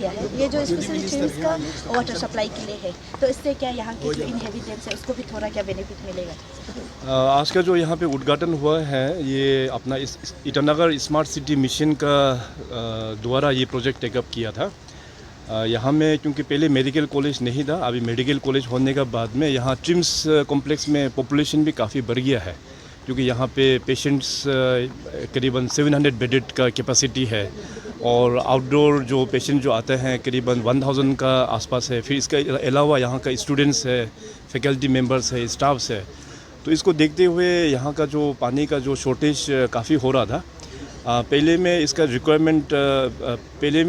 किया है। ये जो स्पेशली ट्रिम्स का वाटर सप्लाई के लिए है, तो इससे क्या यहाँ के जो इनहेबिटेंट्स है उसको भी थोड़ा क्या बेनिफिट मिलेगा? आज का जो यहाँ पे उद्घाटन हुआ है, ये अपना इस ईटानगर स्मार्ट सिटी मिशन का द्वारा ये प्रोजेक्ट टेकअप किया था। यहाँ में क्योंकि पहले मेडिकल कॉलेज नहीं था, अभी मेडिकल कॉलेज होने के बाद में यहाँ ट्रिम्स कॉम्प्लेक्स में पॉपुलेशन भी काफ़ी बढ़ गया है, क्योंकि यहाँ पे पेशेंट्स करीबन 700 बेडेड का कैपेसिटी है और आउटडोर जो पेशेंट जो आते हैं करीबन 1000 का आसपास है। फिर इसके अलावा यहाँ का स्टूडेंट्स है, फैकल्टी मेंबर्स है, स्टाफ्स है। तो इसको देखते हुए यहाँ का जो पानी का जो शॉर्टेज काफ़ी हो रहा था। पहले में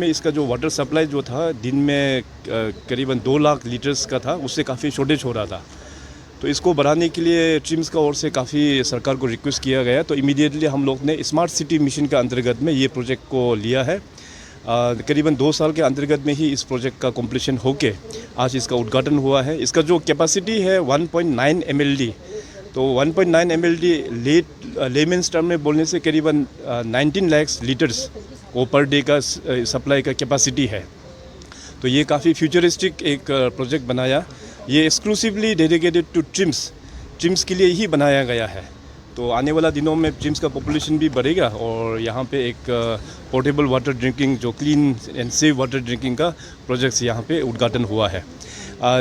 इसका जो वाटर सप्लाई जो था दिन में करीबन 2 लाख लीटर्स का था, उससे काफ़ी शॉर्टेज हो रहा था। तो इसको बढ़ाने के लिए ट्रिम्स का ओर से काफ़ी सरकार को रिक्वेस्ट किया गया, तो इमीडिएटली हम लोग ने स्मार्ट सिटी मिशन के अंतर्गत में ये प्रोजेक्ट को लिया है। करीबन 2 साल के अंतर्गत में ही इस प्रोजेक्ट का कंप्लीशन होके आज इसका उद्घाटन हुआ है। इसका जो कैपेसिटी है 1.9 MLD, तो 1.9 MLD लेमेंस टर्म में बोलने से करीबन 19 लाख लीटर्स वो पर डे का सप्लाई का कैपेसिटी है। तो ये काफ़ी फ्यूचरिस्टिक एक प्रोजेक्ट बनाया। ये एक्सक्लूसिवली डेडिकेटेड टू ट्रिम्स के लिए ही बनाया गया है। तो आने वाला दिनों में ट्रिम्स का पॉपुलेशन भी बढ़ेगा और यहाँ पे एक पोर्टेबल वाटर ड्रिंकिंग, जो clean and safe water drinking का प्रोजेक्ट्स यहाँ पे उद्घाटन हुआ है।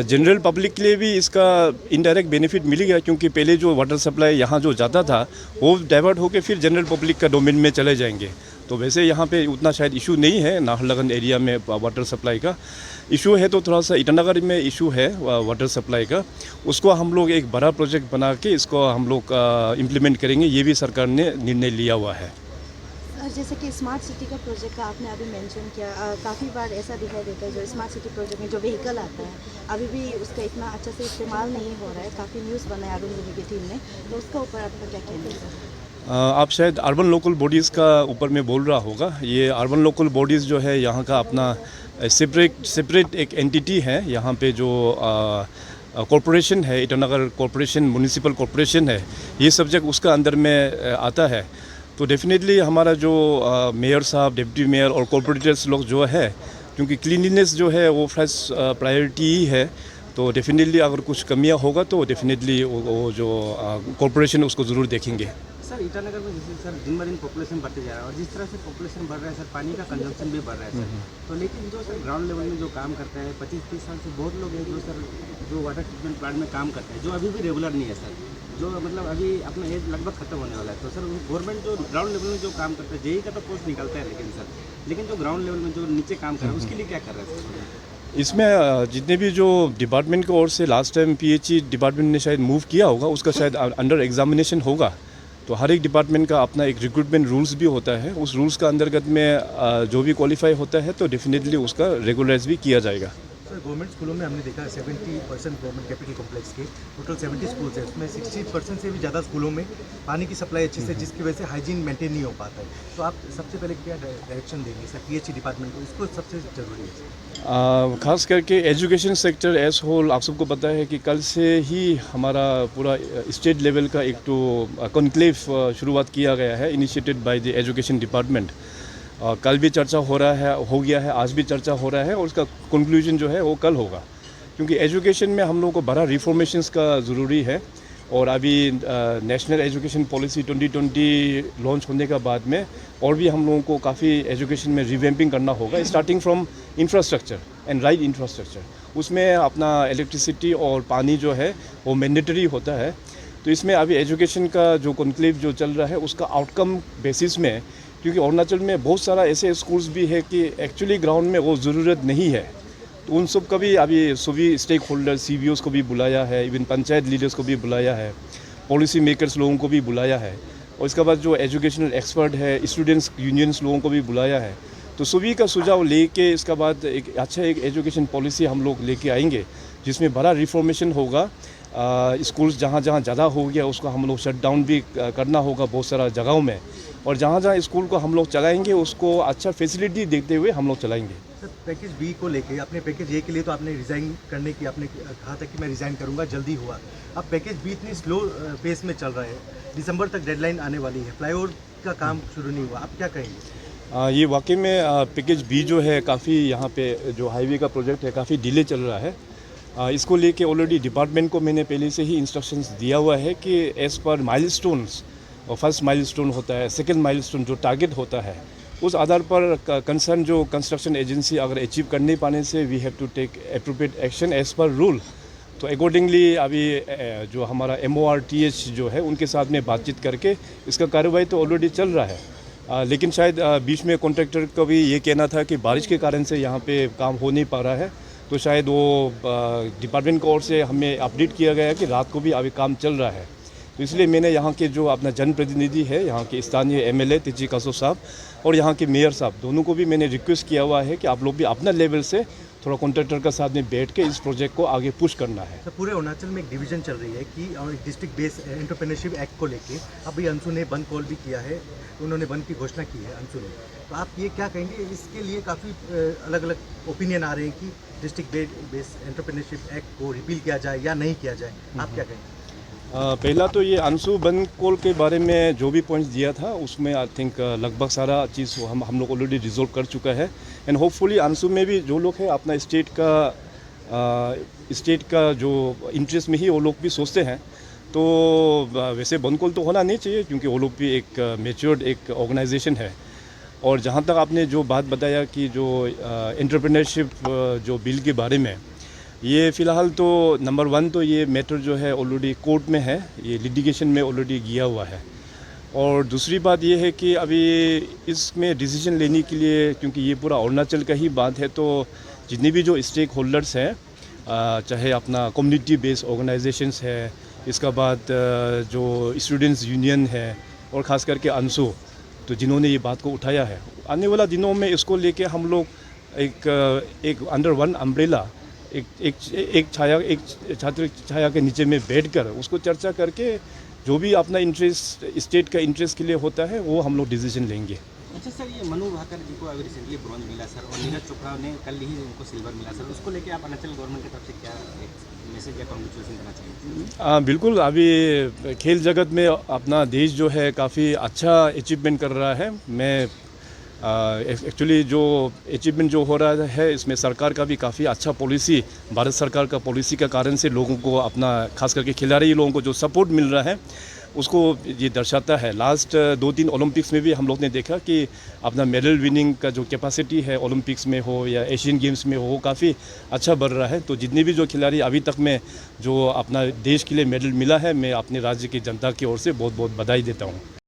जनरल पब्लिक के लिए भी इसका इनडायरेक्ट बेनिफिट मिलेगा, क्योंकि पहले जो वाटर सप्लाई यहाँ जो जाता था वो डाइवर्ट होकर फिर जनरल पब्लिक का डोमेन में चले जाएंगे। तो वैसे यहाँ पे उतना शायद इशू नहीं है नाहरलगुन एरिया में वाटर सप्लाई का। इशू है तो थोड़ा सा ईटानगर में इशू है वाटर सप्लाई का। उसको हम लोग एक बड़ा प्रोजेक्ट बना के इसको हम लोग इम्प्लीमेंट करेंगे, ये भी सरकार ने निर्णय लिया हुआ है। जैसे कि स्मार्ट सिटी का प्रोजेक्ट का आपने अभी मेंशन किया, काफ़ी बार ऐसा दिखाई देता है जो स्मार्ट सिटी प्रोजेक्ट में जो व्हीकल आता है अभी भी उसका इतना अच्छा से इस्तेमाल नहीं हो रहा है। काफ़ी न्यूज़ बना है अरुण की टीम ने, तो उसका ऊपर आपका क्या कहना है? आप शायद अर्बन लोकल बॉडीज़ का ऊपर में बोल रहा होगा। ये अर्बन लोकल बॉडीज़ जो है यहाँ का अपना सेपरेट एक एंटिटी है। यहाँ पे जो कॉरपोरेशन है, ईटानगर कॉरपोरेशन, म्यूनिसिपल कॉरपोरेशन है, ये सब्जेक्ट उसका अंदर में आता है। तो डेफिनेटली हमारा जो मेयर साहब, डिप्टी मेयर और कॉरपोरेटर्स लोग जो है, क्योंकि क्लीनलीनेस जो है वो फर्स्ट प्रायोरिटी ही है, तो डेफिनेटली अगर कुछ कमियां होगा तो डेफिनेटली वो जो कॉरपोरेशन उसको ज़रूर देखेंगे। सर, ईटानगर में जैसे सर दिन ब दिन पॉपुलेशन बढ़ते जा रहा है और जिस तरह से पॉपुलेशन बढ़ रहा है सर, पानी का कंजम्पशन भी बढ़ रहा है सर। तो लेकिन जो सर ग्राउंड लेवल में जो काम करता है 25-30 साल से बहुत लोग हैं जो सर जो वाटर ट्रीटमेंट प्लांट में काम करते हैं, जो अभी भी रेगुलर नहीं है सर, जो मतलब अभी अपना एज लगभग खत्म होने वाला है। तो सर गवर्नमेंट जो ग्राउंड लेवल में जो काम करता है, जेई का तो पोस्ट निकलता है, लेकिन जो ग्राउंड लेवल में जो नीचे काम कर रहा है उसके लिए क्या कर रहा है सर? इसमें जितने भी जो डिपार्टमेंट की ओर से लास्ट टाइम PHE डिपार्टमेंट ने शायद मूव किया होगा, उसका शायद अंडर एग्जामिनेशन होगा। तो हर एक डिपार्टमेंट का अपना एक रिक्रूटमेंट रूल्स भी होता है। उस रूल्स का अंतर्गत में जो भी क्वालिफाई होता है तो डेफिनेटली उसका रेगुलराइज भी किया जाएगा। सर, गवर्नमेंट स्कूलों में हमने देखा 70% गवर्नमेंट कैपिटल कॉम्प्लेक्स के टोटल 70 स्कूल्स हैं, उसमें 60% से भी ज़्यादा स्कूलों में पानी की सप्लाई अच्छे से, जिसकी वजह से हाइजीन मेंटेन नहीं हो पाता है। तो आप सबसे पहले क्या डायरेक्शन देंगे सर PHE डिपार्टमेंट को? इसको सबसे ज़रूरी है खास करके एजुकेशन सेक्टर एज होल। आप सबको पता है कि कल से ही हमारा पूरा स्टेट लेवल का एक तो कॉन्क्लेव शुरुआत किया गया है, initiated by the education department. कल भी चर्चा हो गया है, आज भी चर्चा हो रहा है और उसका कंक्लूजन जो है वो कल होगा, क्योंकि एजुकेशन में हम लोगों को बड़ा रिफॉर्मेशंस का ज़रूरी है। और अभी नेशनल एजुकेशन पॉलिसी 2020 लॉन्च होने के बाद में और भी हम लोगों को काफ़ी एजुकेशन में रिवैम्पिंग करना होगा, starting from infrastructure and right infrastructure. उसमें अपना इलेक्ट्रिसिटी और पानी जो है वो मैंडेटरी होता है। तो इसमें अभी एजुकेशन का जो कॉन्क्लेव जो चल रहा है उसका आउटकम बेसिस में, क्योंकि अरुणाचल में बहुत सारा ऐसे स्कूल्स भी है कि एक्चुअली ग्राउंड में वो ज़रूरत नहीं है, तो उन सब का भी अभी सभी स्टेक होल्डर CBOs को भी बुलाया है, इवन पंचायत लीडर्स को भी बुलाया है, पॉलिसी मेकर्स लोगों को भी बुलाया है, और इसके बाद जो एजुकेशनल एक्सपर्ट है, स्टूडेंट्स यूनियंस लोगों को भी बुलाया है। तो सभी का सुझाव लेके इसके बाद एक अच्छा एक एजुकेशन पॉलिसी हम लोग लेके आएंगे, जिसमें बड़ा रिफॉर्मेशन होगा। स्कूल्स जहाँ जहाँ ज़्यादा हो गया उसको हम लोग शट डाउन भी करना होगा बहुत सारा जगहों में, और जहाँ जहाँ स्कूल को हम लोग चलाएंगे उसको अच्छा फैसिलिटी देखते हुए हम लोग चलाएंगे। सर, पैकेज B को लेके अपने पैकेज A के लिए तो आपने रिज़ाइन करने की आपने कहा था कि मैं रिज़ाइन करूंगा, जल्दी हुआ। अब पैकेज B इतनी स्लो पेस में चल रहा है, दिसंबर तक डेडलाइन आने वाली है, फ्लाईओवर का काम शुरू नहीं हुआ, आप क्या कहेंगे? ये वाकई में पैकेज बी जो है काफ़ी यहाँ पे जो हाईवे का प्रोजेक्ट है काफ़ी डिले चल रहा है। इसको लेके ऑलरेडी डिपार्टमेंट को मैंने पहले से ही इंस्ट्रक्शंस दिया हुआ है कि एज़ पर माइलस्टोन्स, और फर्स्ट माइलस्टोन होता है, सेकंड माइलस्टोन जो टारगेट होता है, उस आधार पर कंसर्न जो कंस्ट्रक्शन एजेंसी अगर अचीव कर नहीं पाने से we have to take appropriate action as per rule. तो अकॉर्डिंगली अभी जो हमारा MORTH जो है उनके साथ में बातचीत करके इसका कार्रवाई तो ऑलरेडी चल रहा है। लेकिन शायद बीच में कॉन्ट्रैक्टर का भी ये कहना था कि बारिश के कारण से यहाँ पे काम हो नहीं पा रहा है, तो शायद वो डिपार्टमेंट की ओर से हमें अपडेट किया गया है कि रात को भी अभी काम चल रहा है। तो इसलिए मैंने यहाँ के जो अपना जनप्रतिनिधि है, यहाँ के स्थानीय MLA तेजी कासो साहब और यहाँ के मेयर साहब, दोनों को भी मैंने रिक्वेस्ट किया हुआ है कि आप लोग भी अपना लेवल से थोड़ा कॉन्ट्रैक्टर के साथ में बैठ के इस प्रोजेक्ट को आगे पुश करना है। तो पूरे अरुणाचल में एक डिवीजन चल रही है कि और एक डिस्ट्रिक्ट बेस एंटरप्रेन्योरशिप एक्ट को लेके अभी अंशु ने बंद कॉल भी किया है, उन्होंने बंद की घोषणा की है अंशु ने। तो आप ये क्या कहेंगे, इसके लिए काफ़ी अलग अलग ओपिनियन आ रहे हैं कि डिस्ट्रिक्ट बेस एंटरप्रेन्योरशिप एक्ट को रिपील किया जाए या नहीं किया जाए, आप क्या कहेंगे? पहला तो ये अंशु बंद कॉल के बारे में जो भी पॉइंट्स दिया था उसमें आई थिंक लगभग सारा चीज़ हम लोग ऑलरेडी रिजोल्व कर चुका है। एंड होपफुली अंशु में भी जो लोग हैं अपना स्टेट का जो इंटरेस्ट में ही वो लोग भी सोचते हैं, तो वैसे बंद कॉल तो होना नहीं चाहिए क्योंकि वो लोग भी एक मैच्योर्ड एक ऑर्गेनाइजेशन है। और जहाँ तक आपने जो बात बताया कि जो एंटरप्रेन्योरशिप जो बिल के बारे में, ये फ़िलहाल तो नंबर 1 तो ये मैटर जो है ऑलरेडी कोर्ट में है, ये लिटिगेशन में ऑलरेडी गया हुआ है। और दूसरी बात ये है कि अभी इसमें डिसीजन लेने के लिए, क्योंकि ये पूरा अरुणाचल का ही बात है, तो जितने भी जो स्टेक होल्डर्स हैं, चाहे अपना कम्युनिटी बेस्ड ऑर्गेनाइजेशंस है, इसका बाद जो स्टूडेंट्स यूनियन है और ख़ास करके अंशु, तो जिन्होंने ये बात को उठाया है, आने वाला दिनों में इसको लेके हम लोग एक अंडर वन अम्ब्रेला एक छात्र छाया के नीचे में बैठकर उसको चर्चा करके जो भी अपना इंटरेस्ट स्टेट का इंटरेस्ट के लिए होता है वो हम लोग डिसीजन लेंगे। अच्छा सर, ये मनु भाकर जी को अभी रिसेंटली ब्रॉन्ज मिला सर, और नीरज चोपड़ा ने कल ही उनको सिल्वर मिला सर, उसको लेके आप अरुणाचल गवर्नमेंट की तरफ से क्या एक मैसेज या कॉन्ग्रेचुलेसन करना चाहिए? बिल्कुल, अभी खेल जगत में अपना देश जो है काफ़ी अच्छा अचीवमेंट कर रहा है। मैं एक्चुअली जो अचीवमेंट जो हो रहा है इसमें सरकार का भी काफ़ी अच्छा पॉलिसी, भारत सरकार का पॉलिसी का कारण से लोगों को अपना खास करके खिलाड़ी लोगों को जो सपोर्ट मिल रहा है उसको ये दर्शाता है। लास्ट 2-3 ओलंपिक्स में भी हम लोग ने देखा कि अपना मेडल विनिंग का जो कैपेसिटी है ओलंपिक्स में हो या एशियन गेम्स में हो, वो काफ़ी अच्छा बढ़ रहा है। तो जितने भी जो खिलाड़ी अभी तक में जो अपना देश के लिए मेडल मिला है, मैं अपने राज्य की जनता की ओर से बहुत बहुत बधाई देता हूँ।